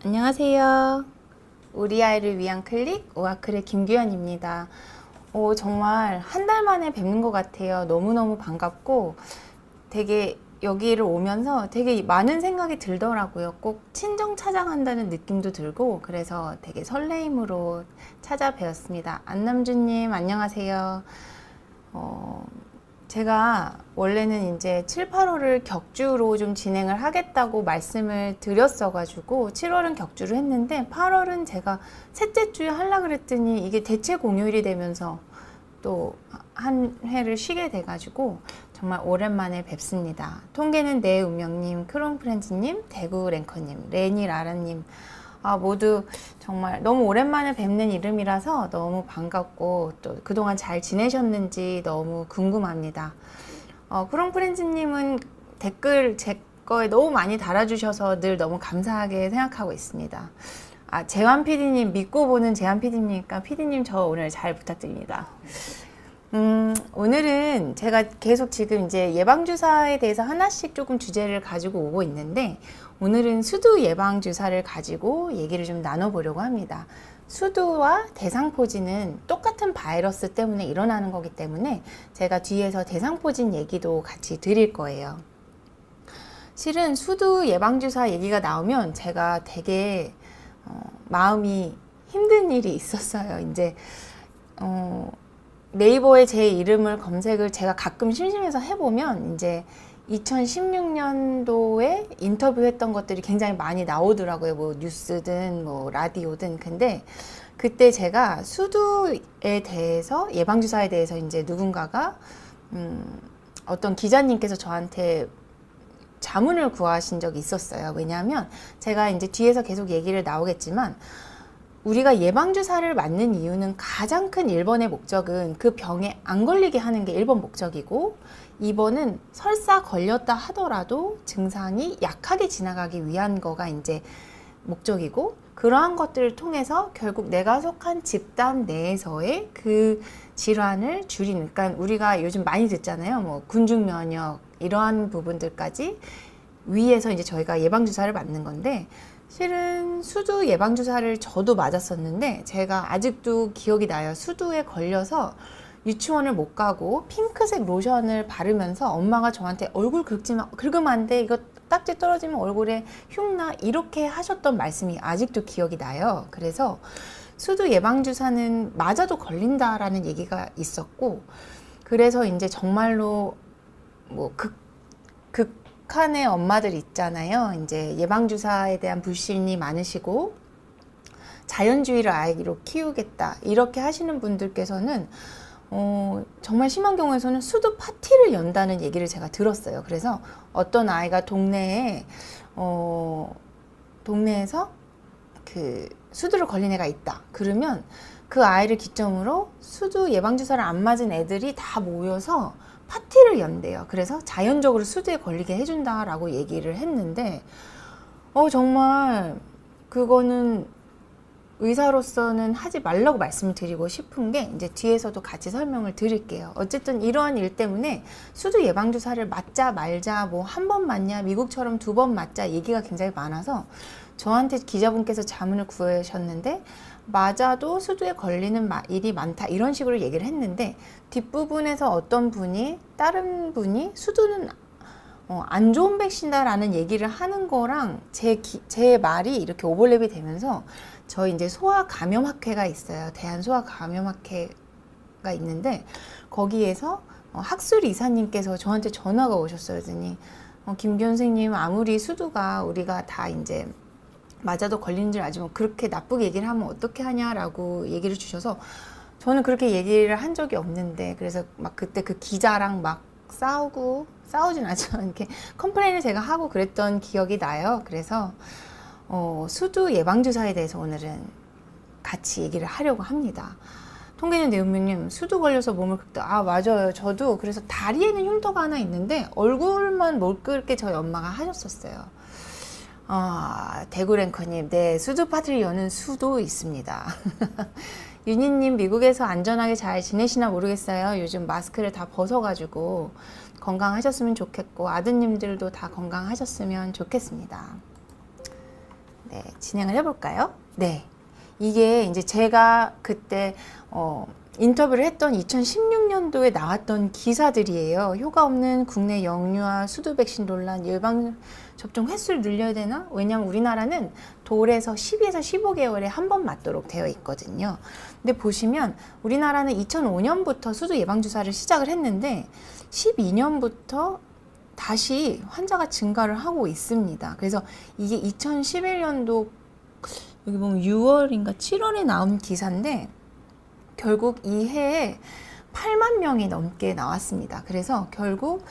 안녕하세요. 우리 아이를 위한 클릭 오아클의 김규현입니다. 정말 한 달 만에 뵙는 것 같아요. 너무너무 반갑고 되게 여기를 오면서 되게 많은 생각이 들더라고요. 꼭 친정 찾아간다는 느낌도 들고 그래서 되게 설레임으로 찾아뵈었습니다. 안남주님 안녕하세요. 제가 원래는 이제 7, 8월을 격주로 좀 진행을 하겠다고 말씀을 드렸어가지고 7월은 격주를 했는데 8월은 제가 셋째 주에 하려고 그랬더니 이게 대체 공휴일이 되면서 또 한 회를 쉬게 돼가지고 정말 오랜만에 뵙습니다. 통계는 내 운명님, 크롱프렌즈님, 대구 랭커님, 레니 라라님 모두 정말 너무 오랜만에 뵙는 이름이라서 너무 반갑고 또 그동안 잘 지내셨는지 너무 궁금합니다. 크롱프렌즈님은 댓글 제 거에 너무 많이 달아주셔서 늘 너무 감사하게 생각하고 있습니다. 재환 PD님 믿고 보는 재환 PD님이니까 PD님 저 오늘 잘 부탁드립니다. 오늘은 제가 계속 지금 이제 예방주사에 대해서 하나씩 조금 주제를 가지고 오고 있는데 오늘은 수두 예방주사를 가지고 얘기를 좀 나눠보려고 합니다. 수두와 대상포진은 똑같은 바이러스 때문에 일어나는 거기 때문에 제가 뒤에서 대상포진 얘기도 같이 드릴 거예요. 실은 수두 예방주사 얘기가 나오면 제가 되게 마음이 힘든 일이 있었어요. 이제 네이버에 제 이름을 검색을 제가 가끔 심심해서 해보면 이제 2016년도에 인터뷰했던 것들이 굉장히 많이 나오더라고요. 뭐 뉴스든 뭐 라디오든. 근데 그때 제가 수두에 대해서 예방주사에 대해서 이제 누군가가 어떤 기자님께서 저한테 자문을 구하신 적이 있었어요. 왜냐하면 제가 이제 뒤에서 계속 얘기를 나오겠지만 우리가 예방주사를 맞는 이유는 가장 큰 1번의 목적은 그 병에 안 걸리게 하는 게 1번 목적이고 2번은 설사 걸렸다 하더라도 증상이 약하게 지나가기 위한 거가 이제 목적이고 그러한 것들을 통해서 결국 내가 속한 집단 내에서의 그 질환을 줄이는, 그러니까 우리가 요즘 많이 듣잖아요. 뭐 군중면역 이러한 부분들까지 위해서 이제 저희가 예방주사를 맞는 건데 실은 수두 예방주사를 저도 맞았었는데 제가 아직도 기억이 나요. 수두에 걸려서 유치원을 못 가고 핑크색 로션을 바르면서 엄마가 저한테 얼굴 긁으면 안 돼. 이거 딱지 떨어지면 얼굴에 흉나. 이렇게 하셨던 말씀이 아직도 기억이 나요. 그래서 수두 예방주사는 맞아도 걸린다라는 얘기가 있었고 그래서 이제 정말로 뭐 극한의 엄마들 있잖아요. 이제 예방주사에 대한 불신이 많으시고 자연주의를 아이로 키우겠다 이렇게 하시는 분들께서는 정말 심한 경우에서는 수두 파티를 연다는 얘기를 제가 들었어요. 그래서 어떤 아이가 동네에서 그 수두를 걸린 애가 있다. 그러면 그 아이를 기점으로 수두 예방주사를 안 맞은 애들이 다 모여서 파티를 연대요. 그래서 자연적으로 수두에 걸리게 해준다라고 얘기를 했는데 정말 그거는 의사로서는 하지 말라고 말씀을 드리고 싶은 게 이제 뒤에서도 같이 설명을 드릴게요. 어쨌든 이러한 일 때문에 수두 예방주사를 맞자 말자 뭐 한 번 맞냐 미국처럼 2번 맞자 얘기가 굉장히 많아서 저한테 기자분께서 자문을 구하셨는데 맞아도 수두에 걸리는 일이 많다 이런 식으로 얘기를 했는데 뒷부분에서 어떤 분이 다른 분이 수두는 안 좋은 백신다라는 얘기를 하는 거랑 제 말이 이렇게 오버랩이 되면서 저희 이제 소아감염학회가 있어요. 대한소아감염학회가 있는데 거기에서 학술 이사님께서 저한테 전화가 오셨어요. 그러더니 김규현 선생님 아무리 수두가 우리가 다 이제 맞아도 걸리는 줄 알지만 그렇게 나쁘게 얘기를 하면 어떻게 하냐라고 얘기를 주셔서 저는 그렇게 얘기를 한 적이 없는데 그래서 막 그때 그 기자랑 막 싸우진 않지만 이렇게 컴플레인을 제가 하고 그랬던 기억이 나요. 그래서 수두 예방주사에 대해서 오늘은 같이 얘기를 하려고 합니다. 통계는 내운명님 수두 걸려서 몸을 긁다. 맞아요. 저도 그래서 다리에는 흉터가 하나 있는데 얼굴만 못 긁게 저희 엄마가 하셨었어요. 대구 랭커님, 네, 수두 파티를 여는 수도 있습니다. 윤희님, 미국에서 안전하게 잘 지내시나 모르겠어요. 요즘 마스크를 다 벗어가지고 건강하셨으면 좋겠고 아드님들도 다 건강하셨으면 좋겠습니다. 네, 진행을 해볼까요? 네. 이게 이제 제가 그때 인터뷰를 했던 2016년도에 나왔던 기사들이에요. 효과 없는 국내 영유아 수두 백신 논란, 예방 접종 횟수를 늘려야 되나? 왜냐면 우리나라는 돌에서 12에서 15개월에 한 번 맞도록 되어 있거든요. 근데 보시면 우리나라는 2005년부터 수두 예방 주사를 시작을 했는데 12년부터 다시 환자가 증가를 하고 있습니다. 그래서 이게 2011년도 여기 보면 6월인가 7월에 나온 기사인데 결국 이 해에 8만 명이 넘게 나왔습니다. 그래서 결국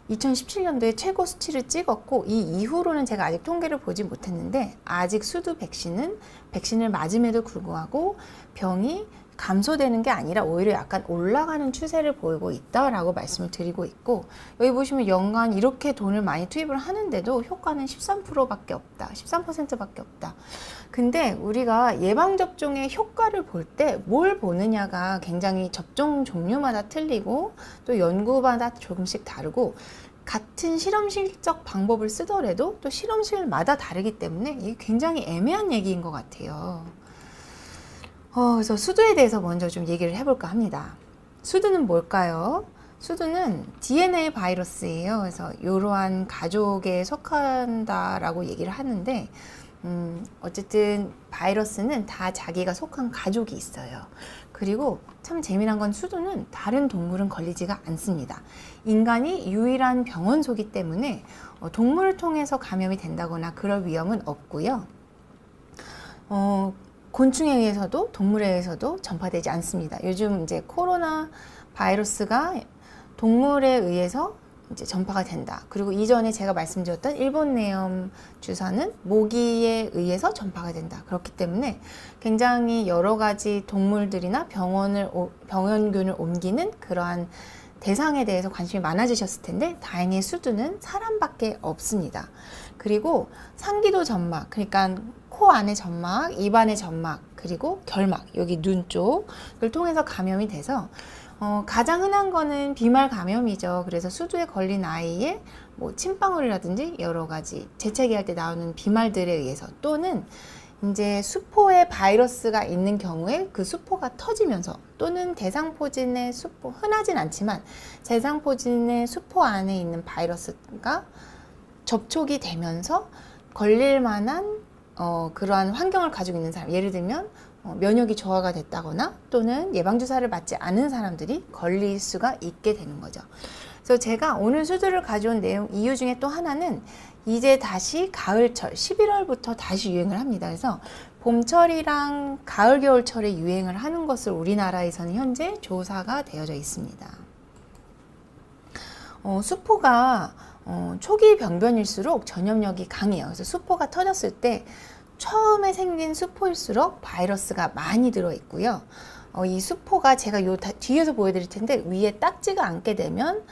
2017년도에 최고 수치를 찍었고 이 이후로는 제가 아직 통계를 보지 못했는데 아직 수두 백신을 맞음에도 불구하고 병이 감소되는 게 아니라 오히려 약간 올라가는 추세를 보이고 있다라고 말씀을 드리고 있고 여기 보시면 연간 이렇게 돈을 많이 투입을 하는데도 효과는 13%밖에 없다. 13%밖에 없다. 근데 우리가 예방접종의 효과를 볼 때 뭘 보느냐가 굉장히 접종 종류마다 틀리고 또 연구마다 조금씩 다르고 같은 실험실적 방법을 쓰더라도 또 실험실마다 다르기 때문에 이게 굉장히 애매한 얘기인 것 같아요. 그래서 수두에 대해서 먼저 좀 얘기를 해볼까 합니다. 수두는 뭘까요? 수두는 DNA 바이러스예요. 그래서 이러한 가족에 속한다라고 얘기를 하는데 어쨌든 바이러스는 다 자기가 속한 가족이 있어요. 그리고 참 재미난 건 수두는 다른 동물은 걸리지가 않습니다. 인간이 유일한 병원소이기 때문에 동물을 통해서 감염이 된다거나 그럴 위험은 없고요. 곤충에 의해서도 동물에 의해서도 전파되지 않습니다. 요즘 이제 코로나 바이러스가 동물에 의해서 이제 전파가 된다. 그리고 이전에 제가 말씀드렸던 일본 내염 주사는 모기에 의해서 전파가 된다. 그렇기 때문에 굉장히 여러 가지 동물들이나 병원균을 옮기는 그러한 대상에 대해서 관심이 많아지셨을 텐데 다행히 수두는 사람밖에 없습니다. 그리고 상기도 점막, 그러니까 코 안의 점막, 입 안의 점막, 그리고 결막, 여기 눈 쪽을 통해서 감염이 돼서 가장 흔한 거는 비말 감염이죠. 그래서 수두에 걸린 아이의 뭐 침방울이라든지 여러 가지 재채기 할 때 나오는 비말들에 의해서 또는 이제 수포에 바이러스가 있는 경우에 그 수포가 터지면서 또는 대상포진의 수포, 흔하진 않지만 대상포진의 수포 안에 있는 바이러스가 접촉이 되면서 걸릴 만한 그러한 환경을 가지고 있는 사람, 예를 들면 면역이 저하가 됐다거나 또는 예방주사를 맞지 않은 사람들이 걸릴 수가 있게 되는 거죠. 그래서 제가 오늘 수두를 가져온 이유 중에 또 하나는 이제 다시 가을철 11월부터 다시 유행을 합니다. 그래서 봄철이랑 가을 겨울철에 유행을 하는 것을 우리나라에서는 현재 조사가 되어져 있습니다. 수포가 초기 병변일수록 전염력이 강해요. 그래서 수포가 터졌을 때 처음에 생긴 수포일수록 바이러스가 많이 들어있고요. 이 수포가 제가 뒤에서 보여드릴 텐데 위에 딱지가 않게 되면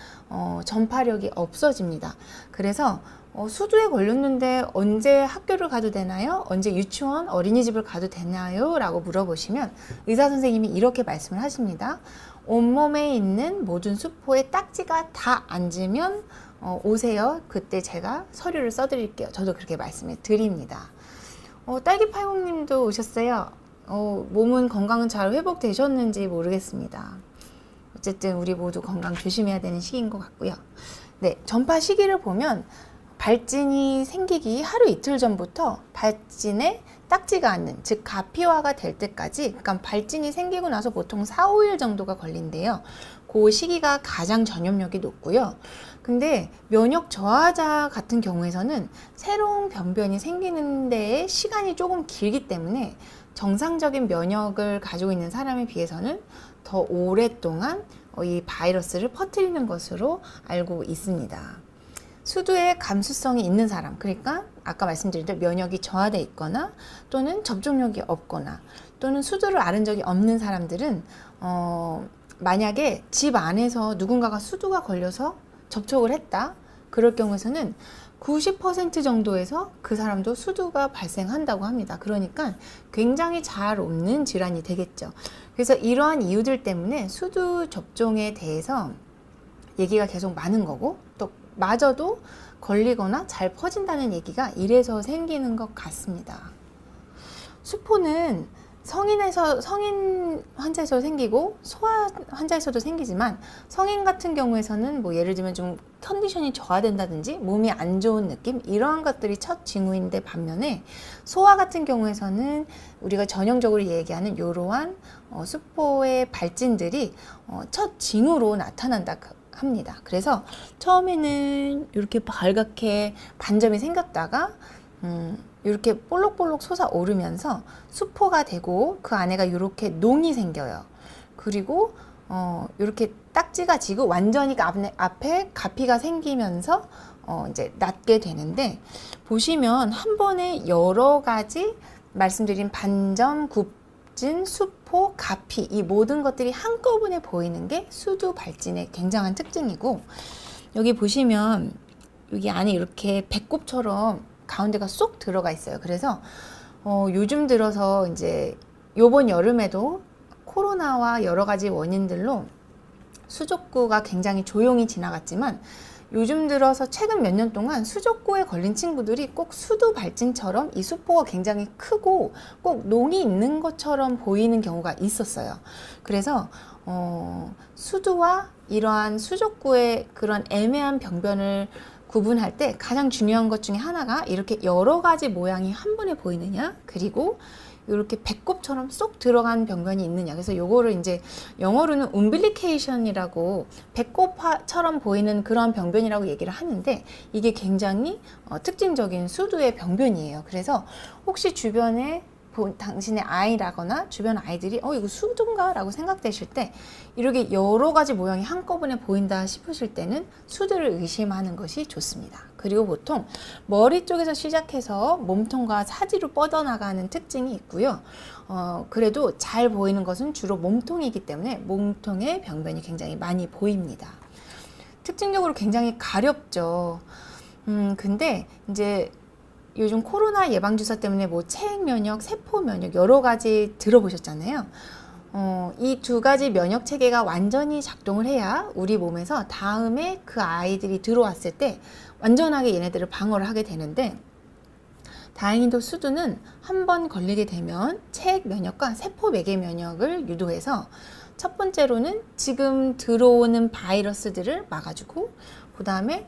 전파력이 없어집니다. 그래서 수두에 걸렸는데 언제 학교를 가도 되나요? 언제 유치원, 어린이집을 가도 되나요? 라고 물어보시면 의사 선생님이 이렇게 말씀을 하십니다. 온몸에 있는 모든 수포에 딱지가 다 앉으면 오세요. 그때 제가 서류를 써드릴게요. 저도 그렇게 말씀을 드립니다. 딸기팔공님도 오셨어요. 몸은 건강은 잘 회복되셨는지 모르겠습니다. 어쨌든 우리 모두 건강 조심해야 되는 시기인 것 같고요. 네, 전파 시기를 보면 발진이 생기기 하루 이틀 전부터 발진에 딱지가 않는, 즉 가피화가 될 때까지, 그러니까 발진이 생기고 나서 보통 4, 5일 정도가 걸린대요. 그 시기가 가장 전염력이 높고요. 근데 면역 저하자 같은 경우에서는 새로운 변변이 생기는 데에 시간이 조금 길기 때문에 정상적인 면역을 가지고 있는 사람에 비해서는 더 오랫동안 이 바이러스를 퍼뜨리는 것으로 알고 있습니다. 수두에 감수성이 있는 사람, 그러니까 아까 말씀드린 대로 면역이 저하되어 있거나 또는 접종력이 없거나 또는 수두를 앓은 적이 없는 사람들은 만약에 집 안에서 누군가가 수두가 걸려서 접촉을 했다, 그럴 경우에서는 90% 정도에서 그 사람도 수두가 발생한다고 합니다. 그러니까 굉장히 잘 옮는 질환이 되겠죠. 그래서 이러한 이유들 때문에 수두 접종에 대해서 얘기가 계속 많은 거고, 또 마저도 걸리거나 잘 퍼진다는 얘기가 이래서 생기는 것 같습니다. 수포는 성인 환자에서도 생기고 소아 환자에서도 생기지만 성인 같은 경우에서는 뭐 예를 들면 좀 컨디션이 저하된다든지 몸이 안 좋은 느낌 이러한 것들이 첫 징후인데 반면에 소아 같은 경우에서는 우리가 전형적으로 얘기하는 이러한 수포의 발진들이 첫 징후로 나타난다 합니다. 그래서 처음에는 이렇게 발갛게 반점이 생겼다가 이렇게 볼록볼록 솟아오르면서 수포가 되고 그 안에가 이렇게 농이 생겨요. 그리고 이렇게 딱지가 지고 완전히 앞에 가피가 생기면서 이제 낫게 되는데 보시면 한 번에 여러 가지 말씀드린 반점, 굽진, 수포, 가피 이 모든 것들이 한꺼번에 보이는 게 수두 발진의 굉장한 특징이고 여기 보시면 여기 안에 이렇게 배꼽처럼 가운데가 쏙 들어가 있어요. 그래서 요즘 들어서 이제 요번 여름에도 코로나와 여러 가지 원인들로 수족구가 굉장히 조용히 지나갔지만 요즘 들어서 최근 몇 년 동안 수족구에 걸린 친구들이 꼭 수두 발진처럼 이 수포가 굉장히 크고 꼭 농이 있는 것처럼 보이는 경우가 있었어요. 그래서 수두와 이러한 수족구의 그런 애매한 병변을 구분할 때 가장 중요한 것 중에 하나가 이렇게 여러 가지 모양이 한 번에 보이느냐 그리고 이렇게 배꼽처럼 쏙 들어간 병변이 있느냐. 그래서 요거를 이제 영어로는 umbilication이라고 배꼽처럼 보이는 그런 병변이라고 얘기를 하는데 이게 굉장히 특징적인 수두의 병변이에요. 그래서 혹시 주변에 당신의 아이라거나 주변 아이들이 이거 수두인가? 라고 생각되실 때 이렇게 여러 가지 모양이 한꺼번에 보인다 싶으실 때는 수두를 의심하는 것이 좋습니다. 그리고 보통 머리 쪽에서 시작해서 몸통과 사지로 뻗어나가는 특징이 있고요. 그래도 잘 보이는 것은 주로 몸통이기 때문에 몸통의 병변이 굉장히 많이 보입니다. 특징적으로 굉장히 가렵죠. 근데 이제 요즘 코로나 예방주사 때문에 뭐 체액 면역, 세포 면역 여러 가지 들어보셨잖아요. 이 두 가지 면역 체계가 완전히 작동을 해야 우리 몸에서 다음에 그 아이들이 들어왔을 때 완전하게 얘네들을 방어를 하게 되는데 다행히도 수두는 한 번 걸리게 되면 체액 면역과 세포 매개 면역을 유도해서 첫 번째로는 지금 들어오는 바이러스들을 막아주고 그 다음에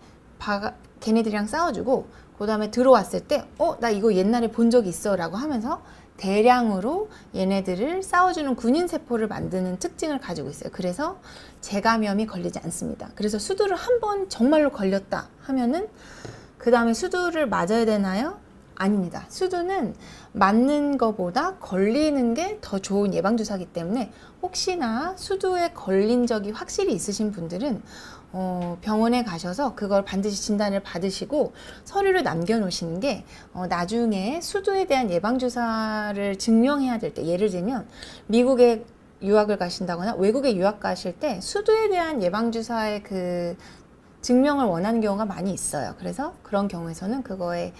걔네들이랑 싸워주고 그 다음에 들어왔을 때 나 이거 옛날에 본 적이 있어 라고 하면서 대량으로 얘네들을 싸워주는 군인세포를 만드는 특징을 가지고 있어요. 그래서 재감염이 걸리지 않습니다. 그래서 수두를 한 번 정말로 걸렸다 하면은 그 다음에 수두를 맞아야 되나요? 아닙니다. 수두는 맞는 것보다 걸리는 게 더 좋은 예방주사이기 때문에 혹시나 수두에 걸린 적이 확실히 있으신 분들은 병원에 가셔서 그걸 반드시 진단을 받으시고 서류를 남겨놓으시는 게 나중에 수두에 대한 예방주사를 증명해야 될 때 예를 들면 미국에 유학을 가신다거나 외국에 유학 가실 때 수두에 대한 예방주사의 그 증명을 원하는 경우가 많이 있어요. 그래서 그런 경우에서는 그거에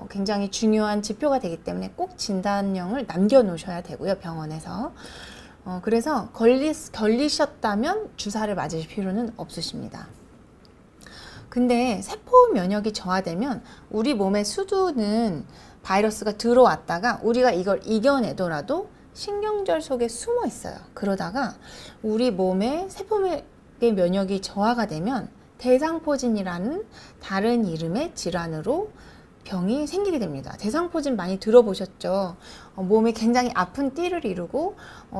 굉장히 중요한 지표가 되기 때문에 꼭 진단령을 남겨놓으셔야 되고요. 병원에서. 그래서 걸리셨다면 주사를 맞으실 필요는 없으십니다. 근데 세포 면역이 저하되면 우리 몸의 수두는 바이러스가 들어왔다가 우리가 이걸 이겨내더라도 신경절 속에 숨어 있어요. 그러다가 우리 몸의 세포의 면역이 저하가 되면 대상포진이라는 다른 이름의 질환으로 병이 생기게 됩니다. 대상포진 많이 들어보셨죠? 몸에 굉장히 아픈 띠를 이루고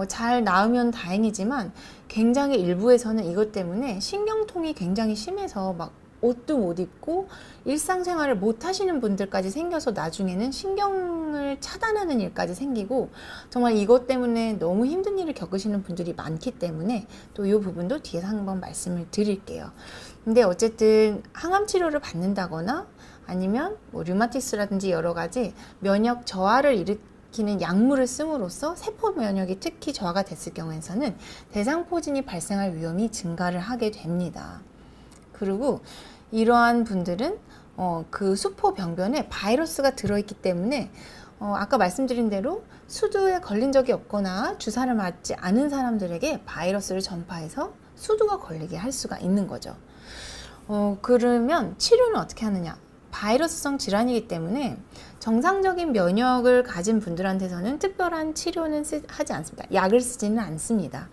잘 나으면 다행이지만 굉장히 일부에서는 이것 때문에 신경통이 굉장히 심해서 막 옷도 못 입고 일상생활을 못 하시는 분들까지 생겨서 나중에는 신경을 차단하는 일까지 생기고 정말 이것 때문에 너무 힘든 일을 겪으시는 분들이 많기 때문에 또 이 부분도 뒤에서 한번 말씀을 드릴게요. 근데 어쨌든 항암 치료를 받는다거나 아니면 뭐 류마티스라든지 여러 가지 면역 저하를 일으키는 약물을 씀으로써 세포 면역이 특히 저하가 됐을 경우에는 대상포진이 발생할 위험이 증가를 하게 됩니다. 그리고 이러한 분들은 그 수포 병변에 바이러스가 들어있기 때문에 아까 말씀드린 대로 수두에 걸린 적이 없거나 주사를 맞지 않은 사람들에게 바이러스를 전파해서 수두가 걸리게 할 수가 있는 거죠. 그러면 치료는 어떻게 하느냐? 바이러스성 질환이기 때문에 정상적인 면역을 가진 분들한테서는 특별한 치료는 하지 않습니다. 약을 쓰지는 않습니다.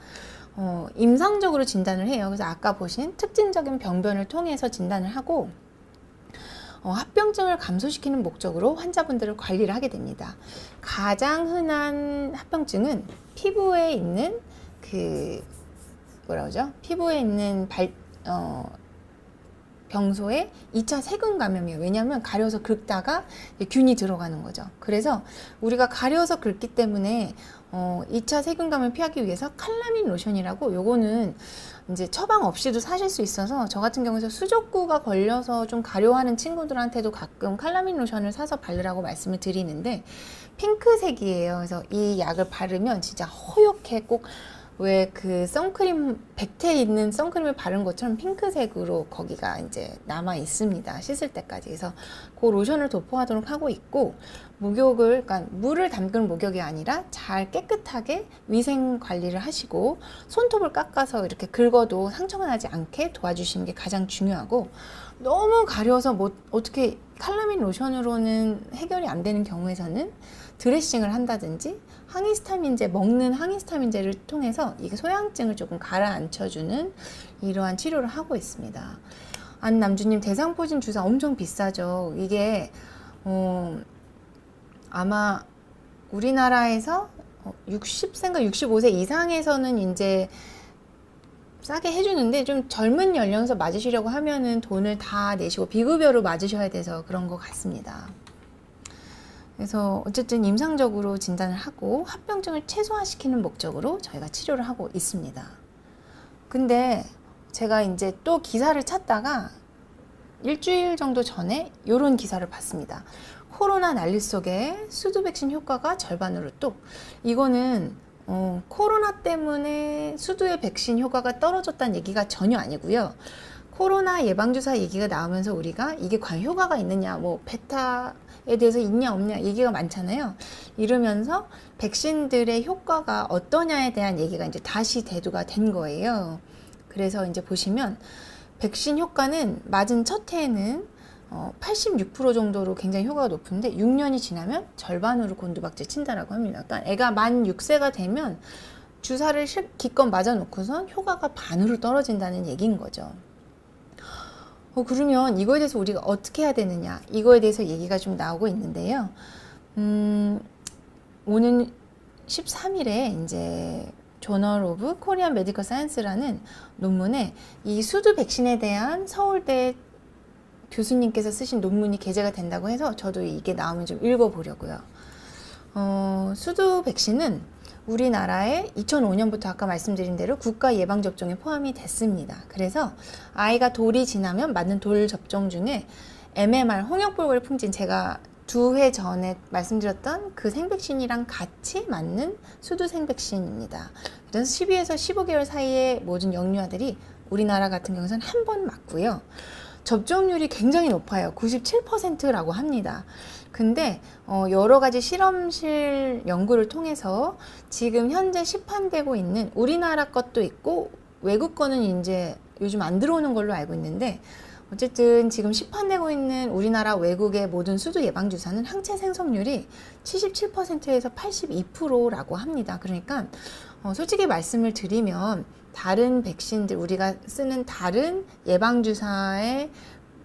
임상적으로 진단을 해요. 그래서 아까 보신 특징적인 병변을 통해서 진단을 하고 합병증을 감소시키는 목적으로 환자분들을 관리를 하게 됩니다. 가장 흔한 합병증은 피부에 있는 피부에 있는 병소에 2차 세균 감염이에요. 왜냐하면 가려서 긁다가 균이 들어가는 거죠. 그래서 우리가 가려서 긁기 때문에 2차 세균 감염을 피하기 위해서 칼라민 로션이라고, 요거는 이제 처방 없이도 사실 수 있어서 저 같은 경우에는 수족구가 걸려서 좀 가려워하는 친구들한테도 가끔 칼라민 로션을 사서 바르라고 말씀을 드리는데, 핑크색이에요. 그래서 이 약을 바르면 진짜 허옇게, 꼭 왜 그 선크림, 백태 있는 선크림을 바른 것처럼 핑크색으로 거기가 이제 남아 있습니다. 씻을 때까지. 그래서 그 로션을 도포하도록 하고 있고, 그러니까 물을 담근 목욕이 아니라 잘 깨끗하게 위생 관리를 하시고, 손톱을 깎아서 이렇게 긁어도 상처가 나지 않게 도와주시는 게 가장 중요하고, 너무 가려워서 어떻게 칼라민 로션으로는 해결이 안 되는 경우에서는 드레싱을 한다든지 먹는 항히스타민제를 통해서 이게 소양증을 조금 가라앉혀주는 이러한 치료를 하고 있습니다. 안남주님, 대상포진 주사 엄청 비싸죠. 이게 아마 우리나라에서 60세인가 65세 이상에서는 이제 싸게 해주는데, 좀 젊은 연령에서 맞으시려고 하면은 돈을 다 내시고 비급여로 맞으셔야 돼서 그런 것 같습니다. 그래서 어쨌든 임상적으로 진단을 하고 합병증을 최소화시키는 목적으로 저희가 치료를 하고 있습니다. 근데 제가 이제 또 기사를 찾다가 일주일 정도 전에 이런 기사를 봤습니다. 코로나 난리 속에 수두 백신 효과가 절반으로 뚝. 이거는 코로나 때문에 수두의 백신 효과가 떨어졌다는 얘기가 전혀 아니고요. 코로나 예방주사 얘기가 나오면서 우리가 이게 과연 효과가 있느냐, 베타에 대해서 있냐 없냐 얘기가 많잖아요. 이러면서 백신들의 효과가 어떠냐에 대한 얘기가 이제 다시 대두가 된 거예요. 그래서 이제 보시면 백신 효과는 맞은 첫 해에는 86% 정도로 굉장히 효과가 높은데 6년이 지나면 절반으로 곤두박질 친다라고 합니다. 그러니까 애가 만 6세가 되면 주사를 기껏 맞아놓고선 효과가 반으로 떨어진다는 얘기인 거죠. 그러면 이거에 대해서 우리가 어떻게 해야 되느냐, 이거에 대해서 얘기가 좀 나오고 있는데요. 오는 13일에 이제 조널 오브 코리안 메디컬 사이언스라는 논문에 이 수두 백신에 대한 서울대 교수님께서 쓰신 논문이 게재가 된다고 해서 저도 이게 나오면 좀 읽어보려고요. 수두 백신은 우리나라에 2005년부터 아까 말씀드린 대로 국가 예방접종에 포함이 됐습니다. 그래서 아이가 돌이 지나면 맞는 돌 접종 중에 MMR, 홍역볼고리 풍진, 제가 2회 전에 말씀드렸던 그 생백신이랑 같이 맞는 수두 생백신입니다. 그래서 12에서 15개월 사이에 모든 영유아들이 우리나라 같은 경우는 한 번 맞고요. 접종률이 굉장히 높아요. 97%라고 합니다. 근데 여러 가지 실험실 연구를 통해서 지금 현재 시판되고 있는 우리나라 것도 있고 외국 거는 이제 요즘 안 들어오는 걸로 알고 있는데, 어쨌든 지금 시판되고 있는 우리나라 외국의 모든 수두 예방주사는 항체 생성률이 77%에서 82%라고 합니다. 그러니까 솔직히 말씀을 드리면 다른 백신들, 우리가 쓰는 다른 예방주사의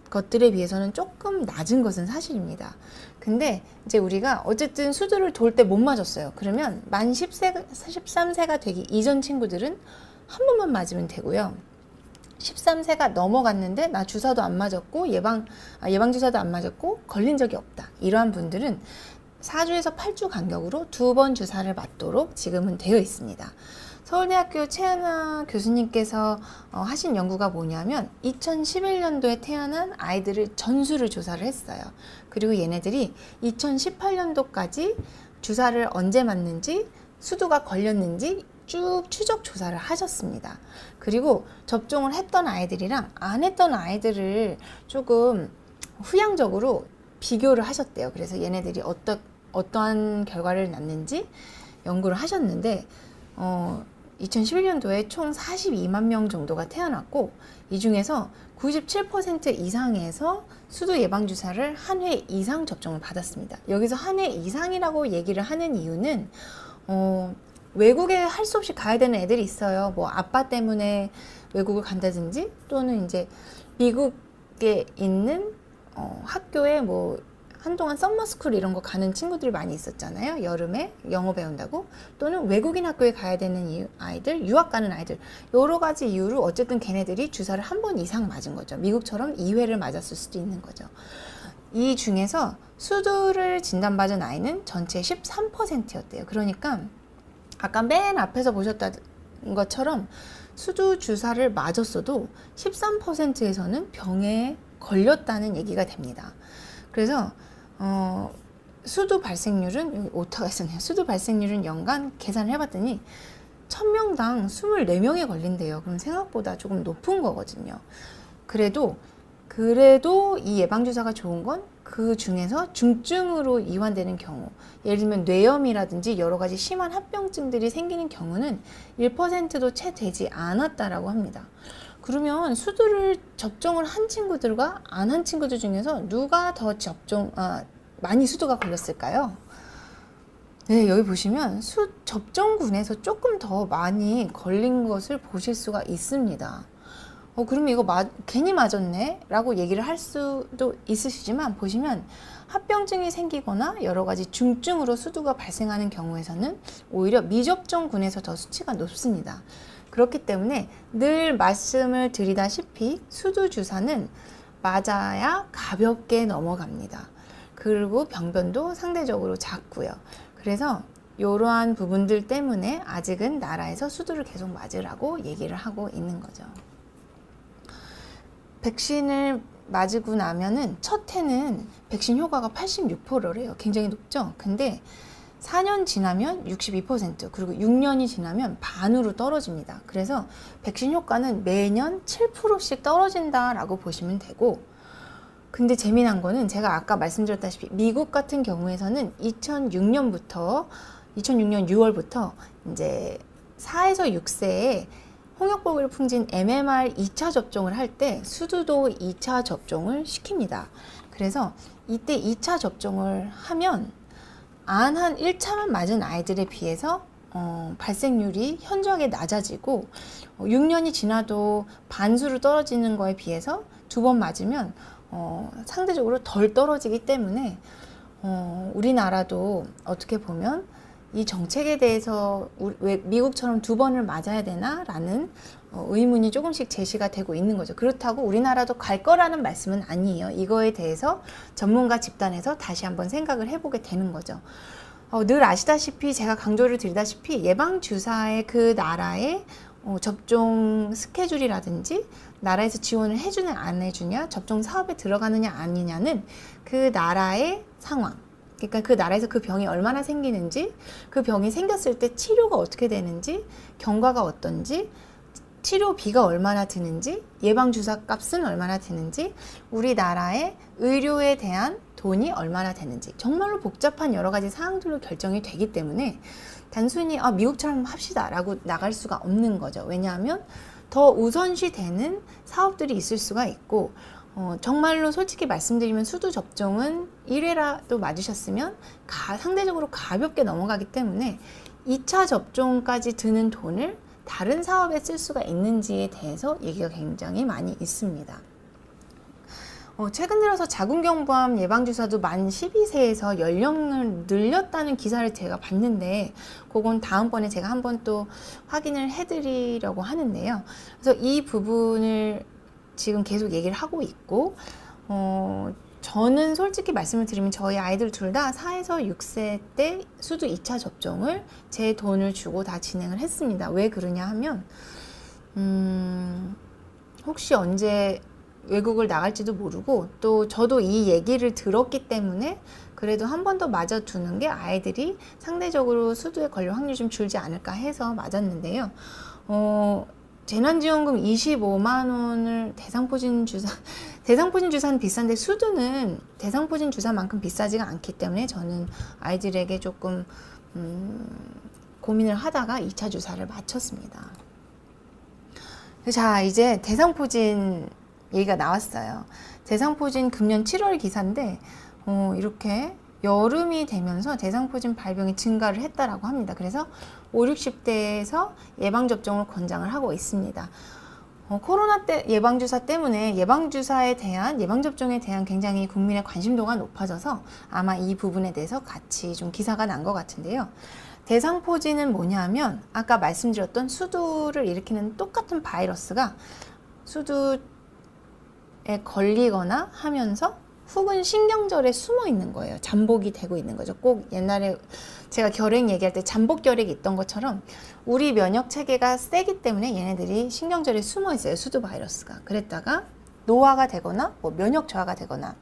것들에 비해서는 조금 낮은 것은 사실입니다. 근데 이제 우리가 어쨌든 수두를 돌 때 못 맞았어요. 그러면 만 13세가 되기 이전 친구들은 한 번만 맞으면 되고요. 13세가 넘어갔는데 나 주사도 안 맞았고 예방주사도 안 맞았고 걸린 적이 없다, 이러한 분들은 4주에서 8주 간격으로 2번 주사를 맞도록 지금은 되어 있습니다. 서울대학교 최은하 교수님께서 하신 연구가 뭐냐면 2011년도에 태어난 아이들을 전수를 조사를 했어요. 그리고 얘네들이 2018년도까지 주사를 언제 맞는지, 수두가 걸렸는지 쭉 추적 조사를 하셨습니다. 그리고 접종을 했던 아이들이랑 안 했던 아이들을 조금 후양적으로 비교를 하셨대요. 그래서 얘네들이 어떠한 결과를 낳는지 연구를 하셨는데 2011년도에 총 42만 명 정도가 태어났고, 이 중에서 97% 이상에서 수두 예방주사를 한 회 이상 접종을 받았습니다. 여기서 한 회 이상이라고 얘기를 하는 이유는 외국에 할 수 없이 가야 되는 애들이 있어요. 뭐 아빠 때문에 외국을 간다든지 또는 이제 미국에 있는 학교에 뭐 한동안 썸머스쿨 이런 거 가는 친구들이 많이 있었잖아요. 여름에 영어 배운다고. 또는 외국인 학교에 가야 되는 아이들, 유학 가는 아이들. 여러 가지 이유로 어쨌든 걔네들이 주사를 한 번 이상 맞은 거죠. 미국처럼 2회를 맞았을 수도 있는 거죠. 이 중에서 수두를 진단받은 아이는 전체 13%였대요. 그러니까 아까 맨 앞에서 보셨던 것처럼 수두 주사를 맞았어도 13%에서는 병에 걸렸다는 얘기가 됩니다. 그래서 수두 발생률은 여기 오타가 있었네요. 수두 발생률은 연간 계산을 해봤더니 1000명당 24명에 걸린대요. 그럼 생각보다 조금 높은 거거든요. 그래도 이 예방주사가 좋은 건 그 중에서 중증으로 이완되는 경우, 예를 들면 뇌염이라든지 여러 가지 심한 합병증들이 생기는 경우는 1%도 채 되지 않았다라고 합니다. 그러면 수두를 접종을 한 친구들과 안 한 친구들 중에서 누가 더 많이 수두가 걸렸을까요? 네, 여기 보시면 접종군에서 조금 더 많이 걸린 것을 보실 수가 있습니다. 그러면 이거 괜히 맞았네? 라고 얘기를 할 수도 있으시지만 보시면 합병증이 생기거나 여러 가지 중증으로 수두가 발생하는 경우에서는 오히려 미접종군에서 더 수치가 높습니다. 그렇기 때문에 늘 말씀을 드리다시피 수두 주사는 맞아야 가볍게 넘어갑니다. 그리고 병변도 상대적으로 작고요. 그래서 이러한 부분들 때문에 아직은 나라에서 수두를 계속 맞으라고 얘기를 하고 있는 거죠. 백신을 맞고 나면은 첫 해는 백신 효과가 86%래요. 굉장히 높죠? 근데 4년 지나면 62%, 그리고 6년이 지나면 반으로 떨어집니다. 그래서 백신 효과는 매년 7%씩 떨어진다라고 보시면 되고, 근데 재미난 거는 제가 아까 말씀드렸다시피 미국 같은 경우에서는 2006년 6월부터 이제 4에서 6세에 홍역복을 풍진 MMR 2차 접종을 할 때 수두도 2차 접종을 시킵니다. 그래서 이때 2차 접종을 하면 안 한 1차만 맞은 아이들에 비해서 발생률이 현저하게 낮아지고 6년이 지나도 반수로 떨어지는 거에 비해서 2번 맞으면 상대적으로 덜 떨어지기 때문에 우리나라도 어떻게 보면 이 정책에 대해서 왜 미국처럼 2번을 맞아야 되나? 라는 의문이 조금씩 제시가 되고 있는 거죠. 그렇다고 우리나라도 갈 거라는 말씀은 아니에요. 이거에 대해서 전문가 집단에서 다시 한번 생각을 해보게 되는 거죠. 늘 아시다시피 제가 강조를 드리다시피 예방주사의 그 나라의 접종 스케줄이라든지 나라에서 지원을 해주냐 안 해주냐, 접종 사업에 들어가느냐 아니냐는 그 나라의 상황, 그러니까 그 나라에서 그 병이 얼마나 생기는지, 그 병이 생겼을 때 치료가 어떻게 되는지, 경과가 어떤지, 치료비가 얼마나 드는지, 예방주사 값은 얼마나 드는지, 우리나라의 의료에 대한 돈이 얼마나 되는지, 정말로 복잡한 여러 가지 사항들로 결정이 되기 때문에 단순히 미국처럼 합시다 라고 나갈 수가 없는 거죠. 왜냐하면 더 우선시 되는 사업들이 있을 수가 있고, 정말로 솔직히 말씀드리면 수두 접종은 1회라도 맞으셨으면 상대적으로 가볍게 넘어가기 때문에 2차 접종까지 드는 돈을 다른 사업에 쓸 수가 있는지에 대해서 얘기가 굉장히 많이 있습니다. 최근 들어서 자궁경부암 예방주사도 만 12세에서 연령을 늘렸다는 기사를 제가 봤는데, 그건 다음번에 제가 한번 또 확인을 해드리려고 하는데요. 그래서 이 부분을 지금 계속 얘기를 하고 있고, 저는 솔직히 말씀을 드리면 저희 아이들 둘 다 4에서 6세 때 수두 2차 접종을 제 돈을 주고 다 진행을 했습니다. 왜 그러냐 하면 혹시 언제 외국을 나갈지도 모르고, 또 저도 이 얘기를 들었기 때문에 그래도 한 번 더 맞아두는 게 아이들이 상대적으로 수두에 걸릴 확률이 좀 줄지 않을까 해서 맞았는데요. 재난지원금 25만 원을 대상포진 주사는 비싼데 수두는 대상포진 주사만큼 비싸지가 않기 때문에 저는 아이들에게 조금 고민을 하다가 2차 주사를 마쳤습니다. 자, 이제 대상포진 얘기가 나왔어요. 대상포진 금년 7월 기사인데 이렇게 여름이 되면서 대상포진 발병이 증가를 했다라고 합니다. 그래서 5, 60대에서 예방접종을 권장을 하고 있습니다. 코로나 때 예방주사 때문에 예방주사에 대한 예방접종에 대한 굉장히 국민의 관심도가 높아져서 아마 이 부분에 대해서 같이 좀 기사가 난 것 같은데요. 대상포진은 뭐냐면 아까 말씀드렸던 수두를 일으키는 똑같은 바이러스가 수두에 걸리거나 하면서 혹은 신경절에 숨어 있는 거예요. 잠복이 되고 있는 거죠. 꼭 옛날에 제가 결핵 얘기할 때 잠복결핵이 있던 것처럼 우리 면역 체계가 세기 때문에 얘네들이 신경절에 숨어 있어요. 수두 바이러스가. 그랬다가 노화가 되거나 면역 저하가 되거나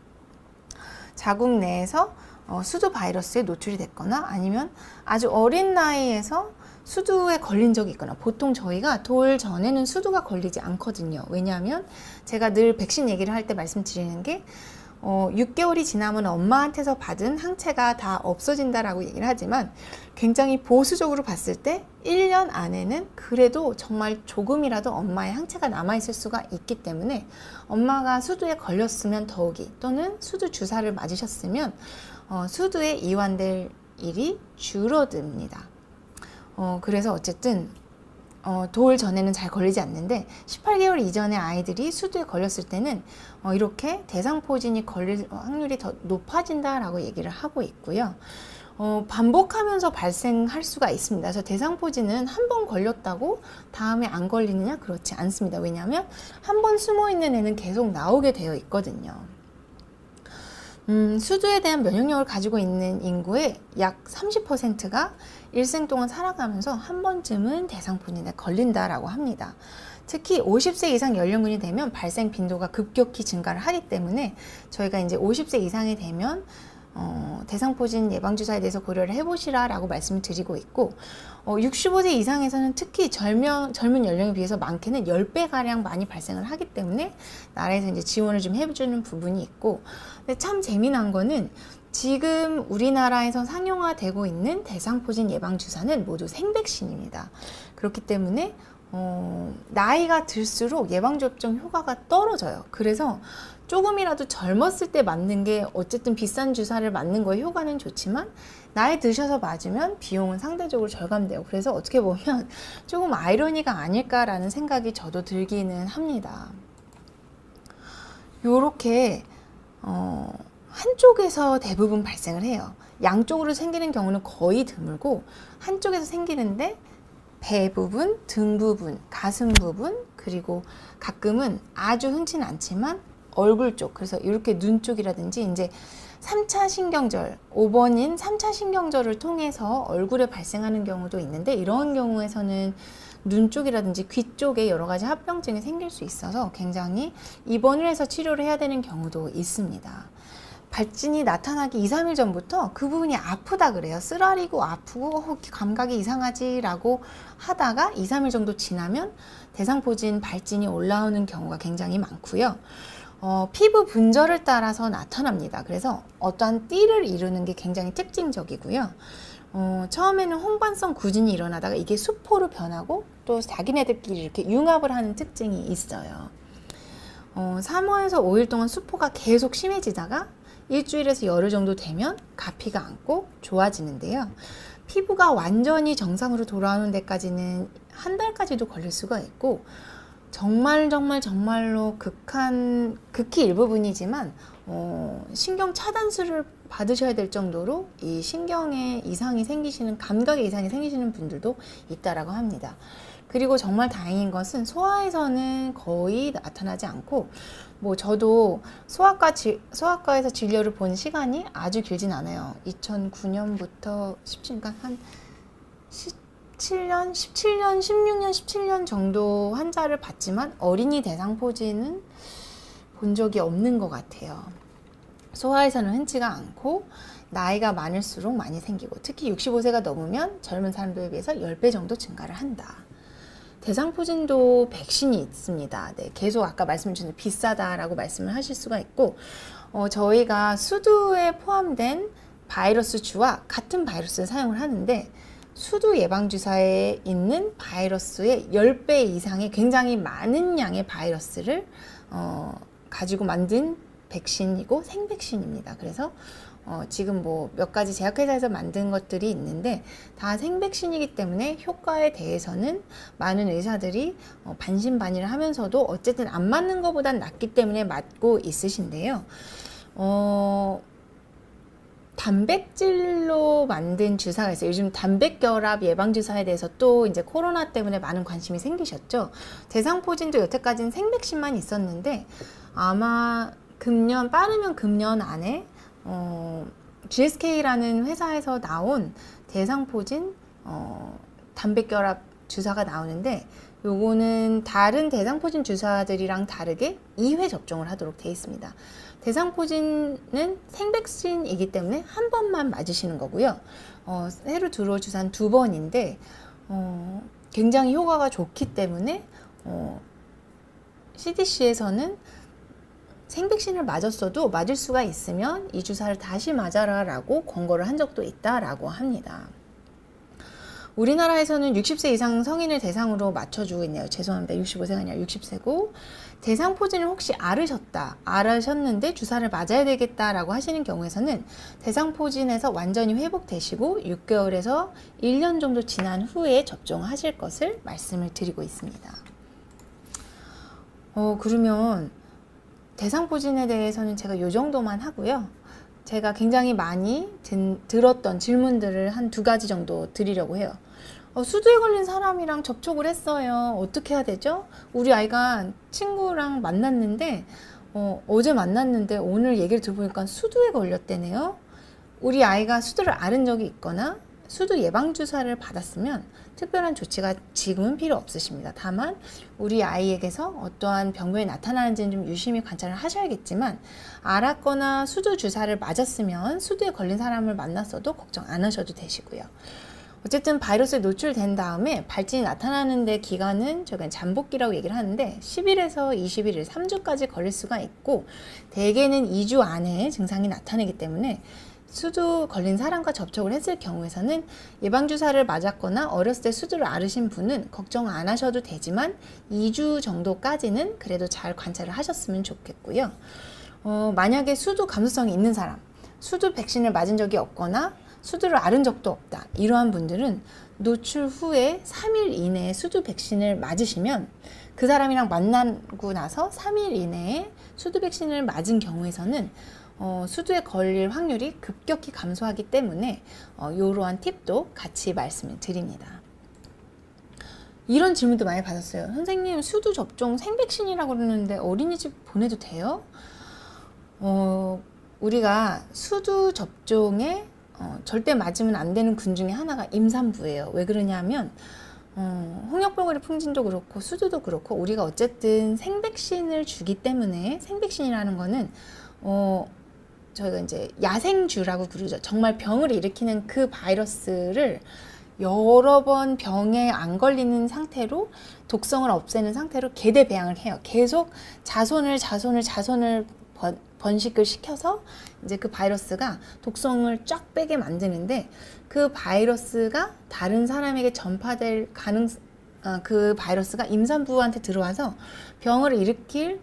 자국 내에서 수두 바이러스에 노출이 됐거나 아니면 아주 어린 나이에서 수두에 걸린 적이 있거나 보통 저희가 돌 전에는 수두가 걸리지 않거든요. 왜냐하면 제가 늘 백신 얘기를 할 때 말씀드리는 게 6개월이 지나면 엄마한테서 받은 항체가 다 없어진다라고 얘기를 하지만 굉장히 보수적으로 봤을 때 1년 안에는 그래도 정말 조금이라도 엄마의 항체가 남아있을 수가 있기 때문에 엄마가 수두에 걸렸으면 더욱이 또는 수두 주사를 맞으셨으면 수두에 이완될 일이 줄어듭니다. 그래서 어쨌든 돌 전에는 잘 걸리지 않는데 18개월 이전의 아이들이 수두에 걸렸을 때는 이렇게 대상포진이 걸릴 확률이 더 높아진다라고 얘기를 하고 있고요. 반복하면서 발생할 수가 있습니다. 그래서 대상포진은 한 번 걸렸다고 다음에 안 걸리느냐? 그렇지 않습니다. 왜냐하면 한 번 숨어 있는 애는 계속 나오게 되어 있거든요. 수두에 대한 면역력을 가지고 있는 인구의 약 30%가 일생 동안 살아가면서 한 번쯤은 대상포진에 걸린다라고 합니다. 특히 50세 이상 연령군이 되면 발생 빈도가 급격히 증가를 하기 때문에 저희가 이제 50세 이상이 되면 대상포진 예방주사에 대해서 고려를 해보시라 라고 말씀을 드리고 있고 65세 이상에서는 특히 젊은 연령에 비해서 많게는 10배가량 많이 발생을 하기 때문에 나라에서 이제 지원을 좀 해주는 부분이 있고 근데 참 재미난 거는 지금 우리나라에서 상용화되고 있는 대상포진 예방주사는 모두 생백신입니다. 그렇기 때문에 나이가 들수록 예방접종 효과가 떨어져요. 그래서 조금이라도 젊었을 때 맞는 게 어쨌든 비싼 주사를 맞는 거에 효과는 좋지만 나이 드셔서 맞으면 비용은 상대적으로 절감돼요. 그래서 어떻게 보면 조금 아이러니가 아닐까라는 생각이 저도 들기는 합니다. 요렇게 한쪽에서 대부분 발생을 해요. 양쪽으로 생기는 경우는 거의 드물고 한쪽에서 생기는데 배 부분, 등 부분, 가슴 부분, 그리고 가끔은 아주 흔치는 않지만 얼굴 쪽, 그래서 이렇게 눈 쪽이라든지 이제 3차 신경절, 5번인 3차 신경절을 통해서 얼굴에 발생하는 경우도 있는데 이런 경우에서는 눈 쪽이라든지 귀 쪽에 여러 가지 합병증이 생길 수 있어서 굉장히 입원을 해서 치료를 해야 되는 경우도 있습니다. 발진이 나타나기 2, 3일 전부터 그 부분이 아프다 그래요. 쓰라리고 아프고 감각이 이상하지 라고 하다가 2, 3일 정도 지나면 대상포진 발진이 올라오는 경우가 굉장히 많고요. 피부 분절을 따라서 나타납니다. 그래서 어떠한 띠를 이루는 게 굉장히 특징적이고요. 처음에는 홍반성 구진이 일어나다가 이게 수포로 변하고 또 자기네들끼리 이렇게 융합을 하는 특징이 있어요. 3월에서 5일 동안 수포가 계속 심해지다가 일주일에서 열흘 정도 되면 가피가 앉고 좋아지는데요. 피부가 완전히 정상으로 돌아오는 데까지는 한 달까지도 걸릴 수가 있고 정말로 극히 일부분이지만 신경 차단술을 받으셔야 될 정도로 이 신경에 이상이 생기시는 감각에 이상이 생기시는 분들도 있다라고 합니다. 그리고 정말 다행인 것은 소아에서는 거의 나타나지 않고 저도 소아과에서 진료를 본 시간이 아주 길진 않아요. 2009년부터 17년, 한 17년, 16년, 17년 정도 환자를 봤지만 어린이 대상포진은 본 적이 없는 것 같아요. 소아에서는 흔치가 않고 나이가 많을수록 많이 생기고 특히 65세가 넘으면 젊은 사람들에 비해서 10배 정도 증가를 한다. 대상포진도 백신이 있습니다. 네, 계속 아까 말씀드린 비싸다라고 말씀을 하실 수가 있고 저희가 수두에 포함된 바이러스 주와 같은 바이러스를 사용을 하는데 수두 예방주사에 있는 바이러스의 10배 이상의 굉장히 많은 양의 바이러스를 가지고 만든 백신이고 생백신입니다. 그래서 지금 뭐 몇 가지 제약회사에서 만든 것들이 있는데 다 생백신이기 때문에 효과에 대해서는 많은 의사들이 반신반의를 하면서도 어쨌든 안 맞는 것보단 낫기 때문에 맞고 있으신데요. 단백질로 만든 주사가 있어요. 요즘 단백결합 예방주사에 대해서 또 이제 코로나 때문에 많은 관심이 생기셨죠. 대상포진도 여태까지는 생백신만 있었는데 아마 빠르면 금년 안에 GSK라는 회사에서 나온 대상포진 단백결합 주사가 나오는데 요거는 다른 대상포진 주사들이랑 다르게 2회 접종을 하도록 되어 있습니다. 대상포진은 생백신이기 때문에 한 번만 맞으시는 거고요. 새로 들어올 주사는 2번인데 굉장히 효과가 좋기 때문에 CDC에서는 생백신을 맞았어도 맞을 수가 있으면 이 주사를 다시 맞아라 라고 권고를 한 적도 있다라고 합니다. 우리나라에서는 60세 이상 성인을 대상으로 맞춰주고 있네요. 죄송합니다. 65세가 아니라 60세고 대상포진을 혹시 앓으셨는데 주사를 맞아야 되겠다라고 하시는 경우에서는 대상포진에서 완전히 회복되시고 6개월에서 1년 정도 지난 후에 접종하실 것을 말씀을 드리고 있습니다. 그러면 대상포진에 대해서는 제가 이 정도만 하고요. 제가 굉장히 많이 들었던 질문들을 한 2가지 정도 드리려고 해요. 수두에 걸린 사람이랑 접촉을 했어요. 어떻게 해야 되죠? 우리 아이가 친구랑 만났는데 어제 만났는데 오늘 얘기를 들어보니까 수두에 걸렸대네요. 우리 아이가 수두를 앓은 적이 있거나 수두 예방주사를 받았으면 특별한 조치가 지금은 필요 없으십니다. 다만 우리 아이에게서 어떠한 병변이 나타나는지는 좀 유심히 관찰을 하셔야겠지만 앓았거나 수두 주사를 맞았으면 수두에 걸린 사람을 만났어도 걱정 안 하셔도 되시고요. 어쨌든 바이러스에 노출된 다음에 발진이 나타나는 데 기간은 저희가 잠복기라고 얘기를 하는데 10일에서 21일, 3주까지 걸릴 수가 있고 대개는 2주 안에 증상이 나타나기 때문에 수두 걸린 사람과 접촉을 했을 경우에서는 예방주사를 맞았거나 어렸을 때 수두를 앓으신 분은 걱정 안 하셔도 되지만 2주 정도까지는 그래도 잘 관찰을 하셨으면 좋겠고요. 만약에 수두 감수성이 있는 사람, 수두 백신을 맞은 적이 없거나 수두를 앓은 적도 없다. 이러한 분들은 노출 후에 3일 이내에 수두 백신을 맞으시면 그 사람이랑 만나고 나서 3일 이내에 수두 백신을 맞은 경우에서는 수두에 걸릴 확률이 급격히 감소하기 때문에 이러한 팁도 같이 말씀을 드립니다. 이런 질문도 많이 받았어요. 선생님, 수두 접종 생백신이라고 그러는데 어린이집 보내도 돼요? 우리가 수두 접종에 절대 맞으면 안 되는 군 중에 하나가 임산부예요. 왜 그러냐면 홍역볼고리 풍진도 그렇고 수두도 그렇고 우리가 어쨌든 생백신을 주기 때문에 생백신이라는 거는 저희가 이제 야생주라고 부르죠. 정말 병을 일으키는 그 바이러스를 여러 번 병에 안 걸리는 상태로 독성을 없애는 상태로 개대 배양을 해요. 계속 자손을 번식을 시켜서 이제 그 바이러스가 독성을 쫙 빼게 만드는데 그 바이러스가 다른 사람에게 전파될 그 바이러스가 임산부한테 들어와서 병을 일으킬